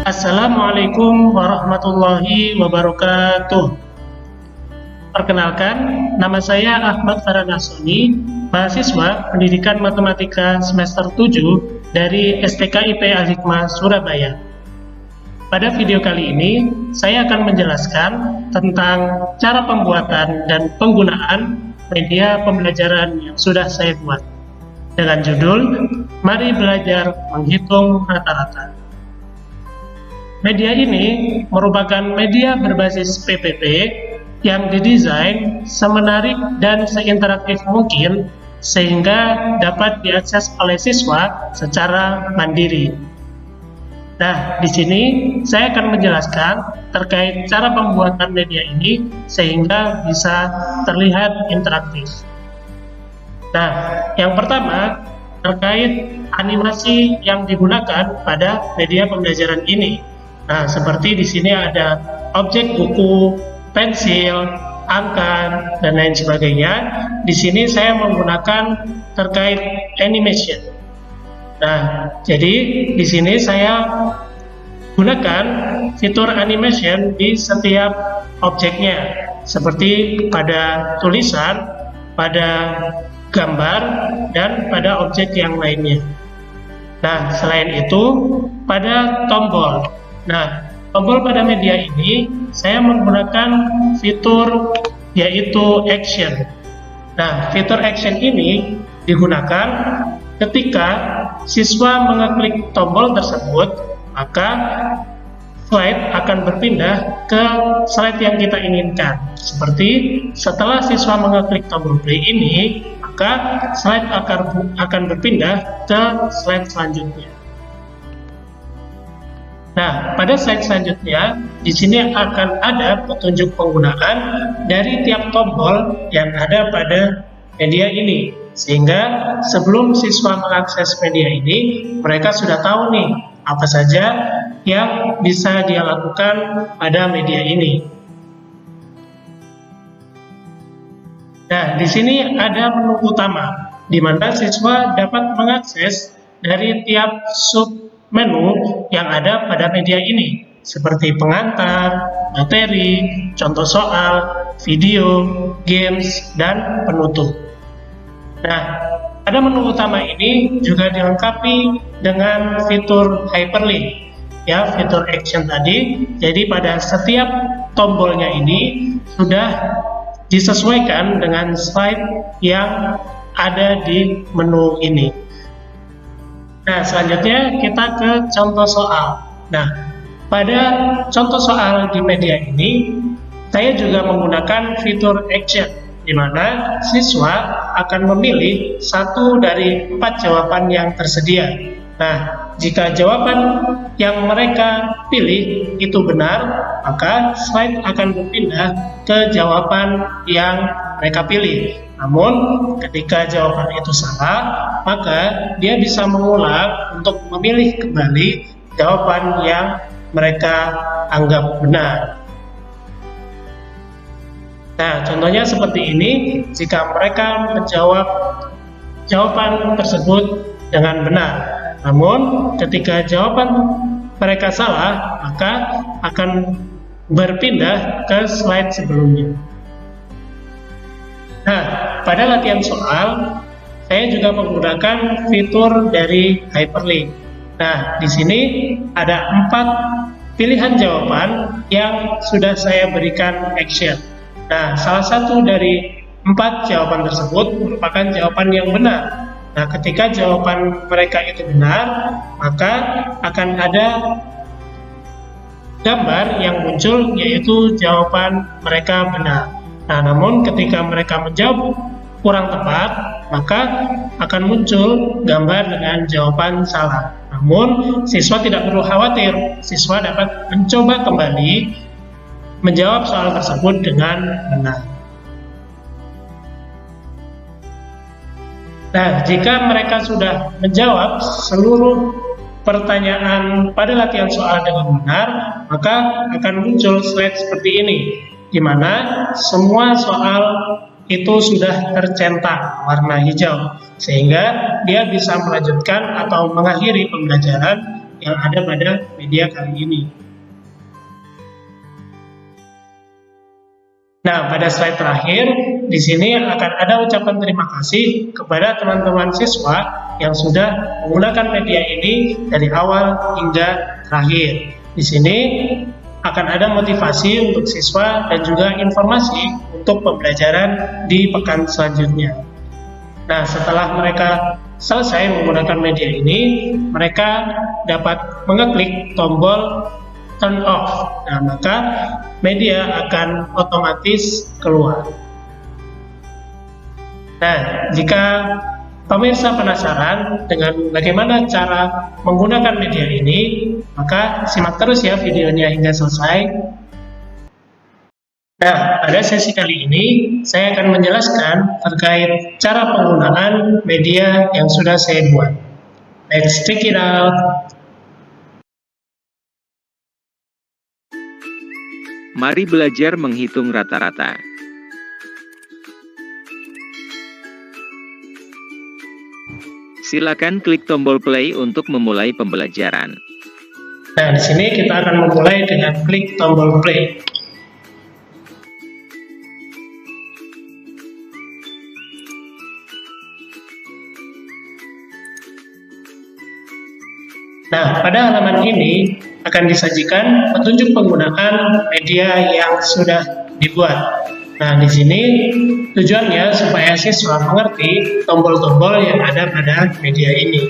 Assalamualaikum warahmatullahi wabarakatuh. Perkenalkan, nama saya Ahmad Faranasoni, mahasiswa Pendidikan Matematika semester 7 dari STKIP Al-Hikmah Surabaya. Pada video kali ini, saya akan menjelaskan tentang cara pembuatan dan penggunaan media pembelajaran yang sudah saya buat. Dengan judul, Mari Belajar Menghitung Rata-Rata. Media ini merupakan media berbasis PPT yang didesain semenarik dan seinteraktif mungkin sehingga dapat diakses oleh siswa secara mandiri. Nah, di sini saya akan menjelaskan terkait cara pembuatan media ini sehingga bisa terlihat interaktif. Nah, yang pertama terkait animasi yang digunakan pada media pembelajaran ini. Nah, seperti di sini ada objek buku, pensil, angka, dan lain sebagainya. Di sini saya menggunakan terkait animation. Nah, jadi di sini saya gunakan fitur animation di setiap objeknya, seperti pada tulisan, pada gambar, dan pada objek yang lainnya. Nah, selain itu, pada tombol. Nah, tombol pada media ini saya menggunakan fitur yaitu action. Nah, fitur action ini digunakan ketika siswa mengeklik tombol tersebut, maka slide akan berpindah ke slide yang kita inginkan. Seperti setelah siswa mengeklik tombol play ini, maka slide akan berpindah ke slide selanjutnya. Nah, pada slide selanjutnya, di sini akan ada petunjuk penggunaan dari tiap tombol yang ada pada media ini. Sehingga sebelum siswa mengakses media ini, mereka sudah tahu nih, apa saja yang bisa dia lakukan pada media ini. Nah, di sini ada menu utama, di mana siswa dapat mengakses dari tiap sub-menu yang ada pada media ini, seperti pengantar, materi, contoh soal, video, games, dan penutup. Nah, pada menu utama ini juga dilengkapi dengan fitur hyperlink, ya, fitur action tadi. Jadi pada setiap tombolnya ini sudah disesuaikan dengan slide yang ada di menu ini. Nah, selanjutnya kita ke contoh soal. Nah, pada contoh soal di media ini, saya juga menggunakan fitur action, di mana siswa akan memilih satu dari 4 jawaban yang tersedia. Nah, jika jawaban yang mereka pilih itu benar, maka slide akan berpindah ke jawaban yang mereka pilih. Namun, ketika jawaban itu salah, maka dia bisa mengulang untuk memilih kembali jawaban yang mereka anggap benar. Nah, contohnya seperti ini, jika mereka menjawab jawaban tersebut dengan benar. Namun, ketika jawaban mereka salah, maka akan berpindah ke slide sebelumnya. Nah, pada latihan soal, saya juga menggunakan fitur dari hyperlink. Nah, di sini ada 4 pilihan jawaban yang sudah saya berikan action. Nah, salah satu dari 4 jawaban tersebut merupakan jawaban yang benar. Nah, ketika jawaban mereka itu benar, maka akan ada gambar yang muncul yaitu jawaban mereka benar. Nah, namun ketika mereka menjawab kurang tepat, maka akan muncul gambar dengan jawaban salah. Namun, siswa tidak perlu khawatir, siswa dapat mencoba kembali menjawab soal tersebut dengan benar. Nah, jika mereka sudah menjawab seluruh pertanyaan pada latihan soal dengan benar, maka akan muncul slide seperti ini, di mana semua soal itu sudah tercetak warna hijau, sehingga dia bisa melanjutkan atau mengakhiri pembelajaran yang ada pada media kali ini. Nah, pada slide terakhir, di sini akan ada ucapan terima kasih kepada teman-teman siswa yang sudah menggunakan media ini dari awal hingga terakhir. Di sini akan ada motivasi untuk siswa dan juga informasi untuk pembelajaran di pekan selanjutnya. Nah, setelah mereka selesai menggunakan media ini, mereka dapat mengeklik tombol turn off. Nah, maka media akan otomatis keluar. Nah, jika pemirsa penasaran dengan bagaimana cara menggunakan media ini, maka simak terus ya videonya hingga selesai. Nah, pada sesi kali ini saya akan menjelaskan terkait cara penggunaan media yang sudah saya buat. Let's check it out. Mari belajar menghitung rata-rata. Silakan klik tombol play untuk memulai pembelajaran. Nah, di sini kita akan memulai dengan klik tombol play. Nah, pada halaman ini akan disajikan petunjuk penggunaan media yang sudah dibuat. Nah, di sini tujuannya supaya siswa mengerti tombol-tombol yang ada pada media ini.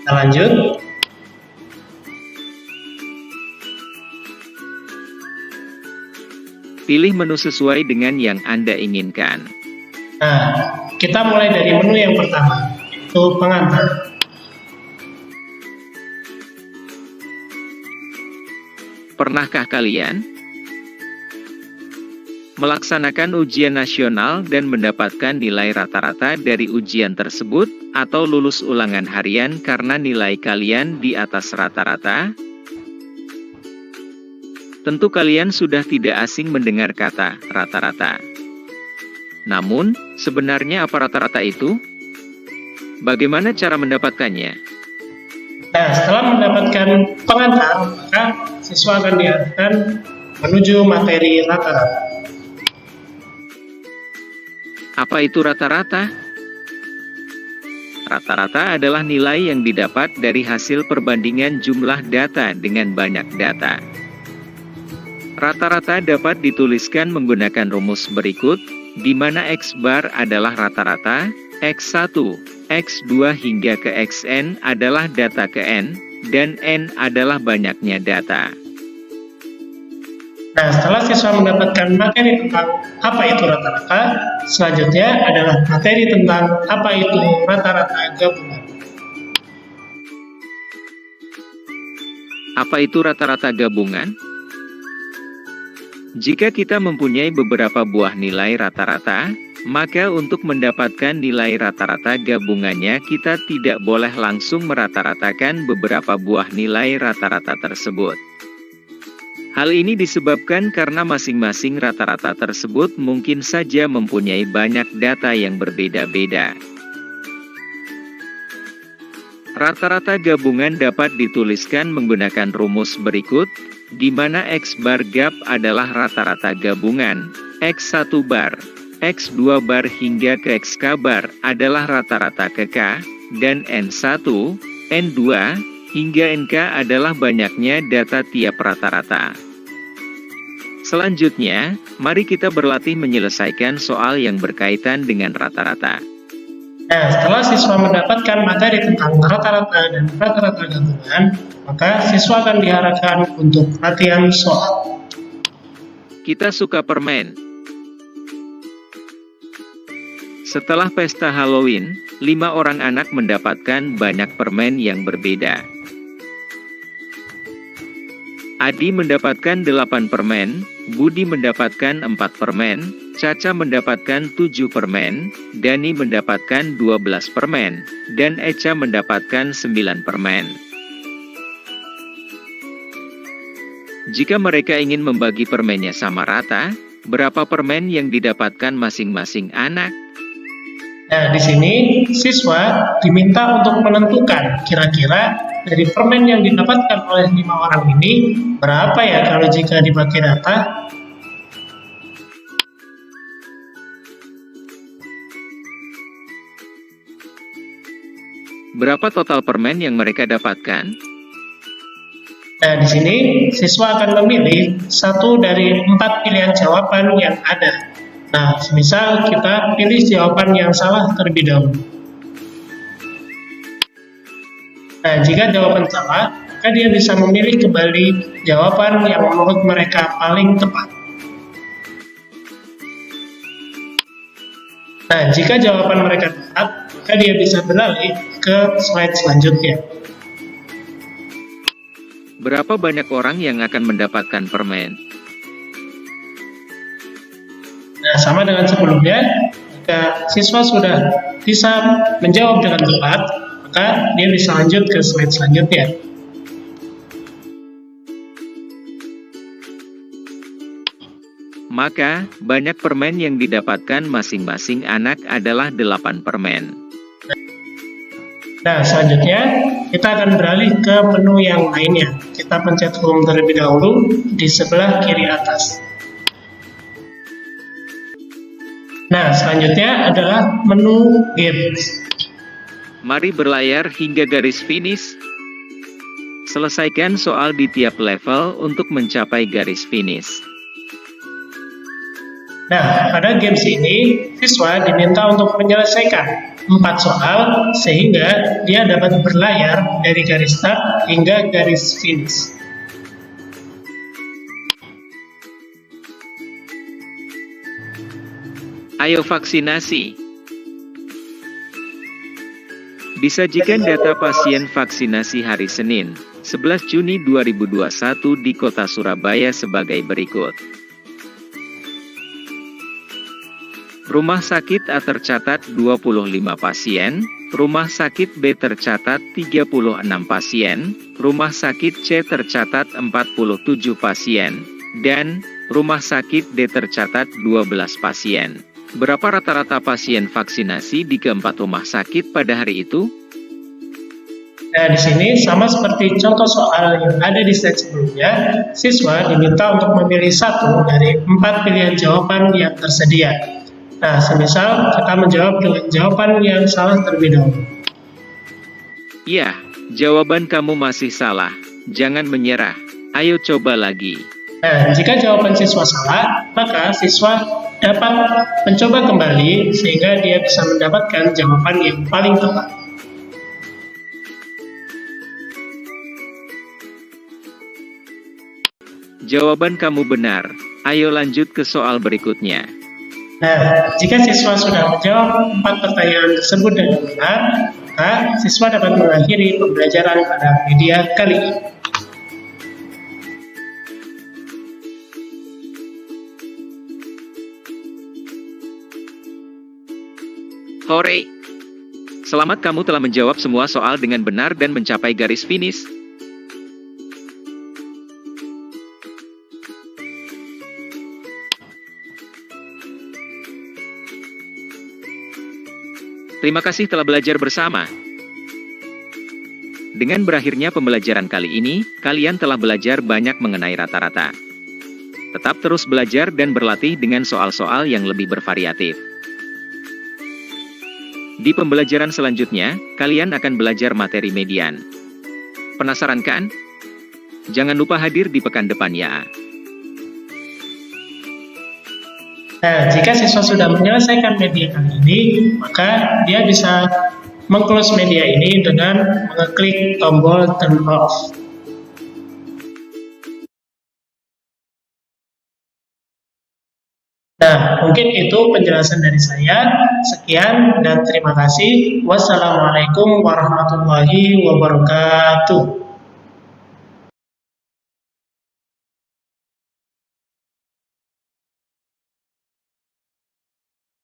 Kita lanjut. Pilih menu sesuai dengan yang Anda inginkan. Nah, kita mulai dari menu yang pertama, yaitu pengantar. Pernahkah kalian melaksanakan ujian nasional dan mendapatkan nilai rata-rata dari ujian tersebut, atau lulus ulangan harian karena nilai kalian di atas rata-rata? Tentu kalian sudah tidak asing mendengar kata rata-rata. Namun, sebenarnya apa rata-rata itu? Bagaimana cara mendapatkannya? Nah, setelah mendapatkan pengantar, maka siswa akan diarahkan menuju materi rata-rata. Apa itu rata-rata? Rata-rata adalah nilai yang didapat dari hasil perbandingan jumlah data dengan banyak data. Rata-rata dapat dituliskan menggunakan rumus berikut, di mana X bar adalah rata-rata, X1, X2 hingga ke Xn adalah data ke N, dan N adalah banyaknya data. Nah, setelah siswa mendapatkan materi tentang apa itu rata-rata, selanjutnya adalah materi tentang apa itu rata-rata gabungan. Apa itu rata-rata gabungan? Jika kita mempunyai beberapa buah nilai rata-rata, maka untuk mendapatkan nilai rata-rata gabungannya kita tidak boleh langsung merata-ratakan beberapa buah nilai rata-rata tersebut. Hal ini disebabkan karena masing-masing rata-rata tersebut mungkin saja mempunyai banyak data yang berbeda-beda. Rata-rata gabungan dapat dituliskan menggunakan rumus berikut, di mana X bar gap adalah rata-rata gabungan, X1 bar, X2 bar hingga ke XK bar adalah rata-rata ke K, dan N1, N2, hingga NK adalah banyaknya data tiap rata-rata. Selanjutnya, mari kita berlatih menyelesaikan soal yang berkaitan dengan rata-rata. Nah, setelah siswa mendapatkan materi tentang rata-rata dan rata-rata gabungan, maka siswa akan diarahkan untuk latihan soal. Kita suka permen. Setelah pesta Halloween, 5 orang anak mendapatkan banyak permen yang berbeda. Adi mendapatkan 8 permen, Budi mendapatkan 4 permen, Caca mendapatkan 7 permen, Dani mendapatkan 12 permen, dan Eca mendapatkan 9 permen. Jika mereka ingin membagi permennya sama rata, berapa permen yang didapatkan masing-masing anak? Nah, di sini siswa diminta untuk menentukan kira-kira dari permen yang didapatkan oleh 5 orang ini berapa ya kalau jika dibagi rata? Berapa total permen yang mereka dapatkan? Nah, di sini siswa akan memilih satu dari 4 pilihan jawaban yang ada. Nah, misal kita pilih jawaban yang salah terlebih dahulu. Nah, jika jawaban salah, maka dia bisa memilih kembali jawaban yang menurut mereka paling tepat. Nah, jika jawaban mereka tepat, maka dia bisa beralih ke slide selanjutnya. Berapa banyak orang yang akan mendapatkan permen? Nah, sama dengan sebelumnya, jika siswa sudah bisa menjawab dengan tepat, maka dia bisa lanjut ke slide selanjutnya. Maka, banyak permen yang didapatkan masing-masing anak adalah 8 permen. Nah, selanjutnya kita akan beralih ke menu yang lainnya. Kita pencet home terlebih dahulu di sebelah kiri atas. Nah, selanjutnya adalah menu games. Mari berlayar hingga garis finish. Selesaikan soal di tiap level untuk mencapai garis finish. Nah, pada games ini, siswa diminta untuk menyelesaikan 4 soal sehingga dia dapat berlayar dari garis start hingga garis finish. Ayo vaksinasi. Disajikan data pasien vaksinasi hari Senin, 11 Juni 2021 di Kota Surabaya sebagai berikut. Rumah sakit A tercatat 25 pasien, rumah sakit B tercatat 36 pasien, rumah sakit C tercatat 47 pasien, dan rumah sakit D tercatat 12 pasien. Berapa rata-rata pasien vaksinasi di keempat rumah sakit pada hari itu? Nah, di sini sama seperti contoh soal yang ada di slide sebelumnya, siswa diminta untuk memilih satu dari 4 pilihan jawaban yang tersedia. Nah, semisal kita menjawab dengan jawaban yang salah terlebih dahulu. Ya, jawaban kamu masih salah. Jangan menyerah. Ayo coba lagi. Nah, jika jawaban siswa salah, maka siswa dapat mencoba kembali sehingga dia bisa mendapatkan jawaban yang paling tepat. Jawaban kamu benar. Ayo lanjut ke soal berikutnya. Nah, jika siswa sudah menjawab 4 pertanyaan tersebut dengan benar, maka siswa dapat mengakhiri pembelajaran pada media kali ini. Hore! Selamat, kamu telah menjawab semua soal dengan benar dan mencapai garis finish. Terima kasih telah belajar bersama. Dengan berakhirnya pembelajaran kali ini, kalian telah belajar banyak mengenai rata-rata. Tetap terus belajar dan berlatih dengan soal-soal yang lebih bervariatif. Di pembelajaran selanjutnya, kalian akan belajar materi median. Penasaran kan? Jangan lupa hadir di pekan depan ya. Nah, jika siswa sudah menyelesaikan media kali ini, maka dia bisa meng-close media ini dengan mengeklik tombol turn off. Nah, mungkin itu penjelasan dari saya. Sekian dan terima kasih. Wassalamualaikum warahmatullahi wabarakatuh.